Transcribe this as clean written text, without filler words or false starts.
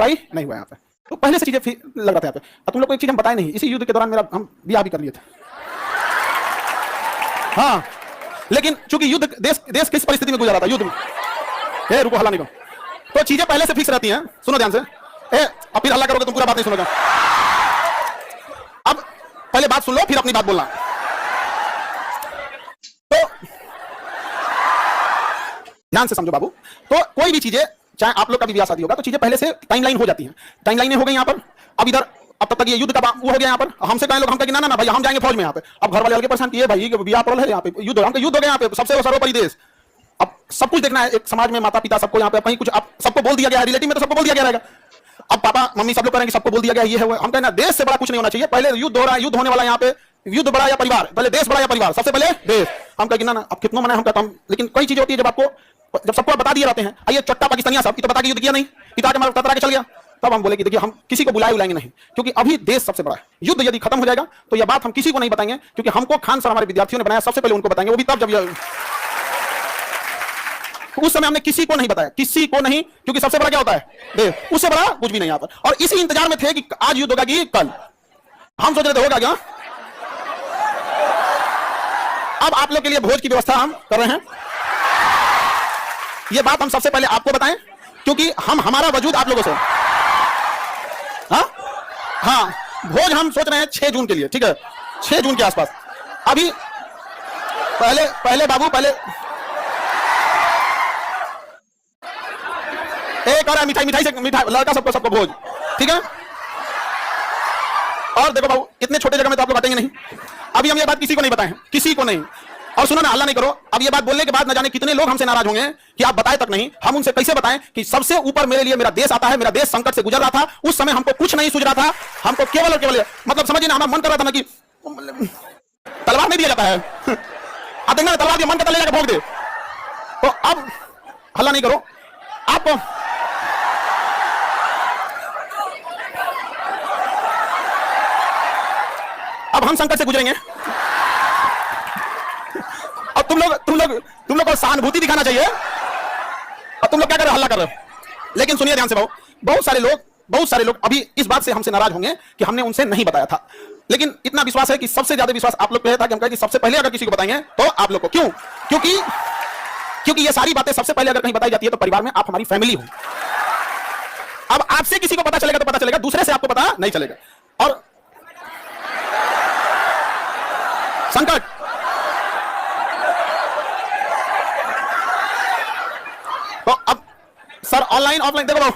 लड़ाई नहीं हुआ यहाँ पे। तो पहले से चीजें लग रहा था यहाँ पे। और तुम लोग को एक चीज हम बताए नहीं, इसी युद्ध के दौरान मेरा हम ब्याह भी कर लिए थे। हाँ, लेकिन चूंकि युद्ध देश किस परिस्थिति में गुजरा था, युद्ध में। रुको, हल्ला नहीं करो। तो चीजें पहले से फिक्स रहती हैं, सुनो ध्यान से। अब फिर हल्ला करोगे तुम पूरा बात नहीं सुनोगे। अब पहले बात सुन लो, फिर अपनी बात बोलना। तो ध्यान से समझो बाबू। तो कोई भी चीजें, चाहे आप लोग का भी ब्याह शादी होगा, तो चीजें पहले से टाइमलाइन हो जाती हैं। टाइमलाइन हो गई यहाँ पर। अब इधर अब तब तक ये युद्ध का वो हो गया यहाँ पर। हमसे कहें लोग, हम कहेंगे ना ना भाई हम जाएंगे फौज में यहाँ पे। अब घर वाले अलग परेशान किए, भाई ब्याह पड़ल है यहाँ पे, युद्ध हो गया यहाँ पे, सबसे सर्वोपरि देश। अब सब कुछ देखना है एक समाज में, माता पिता सबको यहाँ पे कहीं कुछ अब सबको बोल दिया गया है, रिलेटिव में तो सबको बोल दिया गया रहेगा। अब पापा मम्मी सब लोग करेंगे, सबको बोल दिया गया ये है वो। हम कहना देश से बड़ा कुछ नहीं होना चाहिए। पहले युद्ध हो रहा है, युद्ध होने वाला यहाँ पे, युद्ध बड़ा या परिवार, पहले देश बड़ा या परिवार, सबसे पहले देश। हम कहेंगे ना ना अब कितना मना हम कहता हूं, लेकिन कई चीजें होती है जब सबको बता दिए रहते हैं। आइए चट्टा पाकिस्तानिया सब, तो बता के युद्ध किया नहीं, इतना के मार ततरा के चल गया। तब हम बोले कि देखिए हम किसी को बुलाएंगे नहीं, क्योंकि अभी देश सबसे बड़ा है। युद्ध यदि खत्म हो जाएगा तो यह बात हम किसी को नहीं बताएंगे, क्योंकि हमको खान सर हमारे विद्यार्थियों ने बनाया, सबसे पहले उनको बताएंगे, वो भी तब जब उस समय हमने किसी को नहीं बताया, किसी को नहीं, क्योंकि सबसे बड़ा क्या होता है देश, उससे बड़ा कुछ भी नहीं यहाँ पर। और इसी इंतजार में थे कि आज युद्ध होगा कि कल। हम सोच रहे थे होगा क्या। अब आप लोग के लिए भोज की व्यवस्था हम कर रहे हैं। ये बात हम सबसे पहले आपको बताएं, क्योंकि हमारा वजूद आप लोगों से। हाँ, भोज हम सोच रहे हैं 6 जून के लिए, ठीक है, 6 जून के आसपास। अभी पहले बाबू एक और मिठाई से लड़का सबको भोज, ठीक है। और देखो बाबू, इतने छोटे जगह में तो आप लोग बांटेंगे नहीं। अभी हम ये बात किसी को नहीं बताएं, किसी को नहीं। और सुनो ना, हल्ला नहीं करो। अब ये बात बोलने के बाद न जाने कितने लोग हमसे नाराज होंगे कि आप बताए तक नहीं। हम उनसे कैसे बताएं कि सबसे ऊपर मेरे लिए मेरा देश आता है, मेरा देश संकट से गुजर रहा था, उस समय हमको कुछ नहीं सूझ रहा था, हमको केवल और केवल मतलब समझिए ना, हमारा मन कर रहा था ना कि तलवार नहीं दिया जाता है, अब देखना तलवार दिया, मन करता ले जाकर भोग दे। तो अब हल्ला नहीं करो। आप अब हम संकट से गुजरेंगे। अब तुम लोग को सहानुभूति दिखाना चाहिए, और तुम लोग क्या कर रहे हो, हल्ला कर रहे हो। लेकिन सुनिए ध्यान से भाऊ, बहुत सारे लोग अभी इस बात से हमसे नाराज होंगे कि हमने उनसे नहीं बताया था। लेकिन इतना विश्वास है कि सबसे ज्यादा विश्वास आप लोग पे था कि हम कहें कि सबसे पहले अगर किसी को बताएंगे तो आप लोग को। क्यों? क्योंकि ये सारी बातें सबसे पहले अगर कहीं बताई जाती है तो परिवार में आप हमारी फैमिली हो। अब आपसे किसी को पता चलेगा तो पता चलेगा, दूसरे से आपको पता नहीं चलेगा। और संकट तो अब सर ऑनलाइन ऑफलाइन देखो,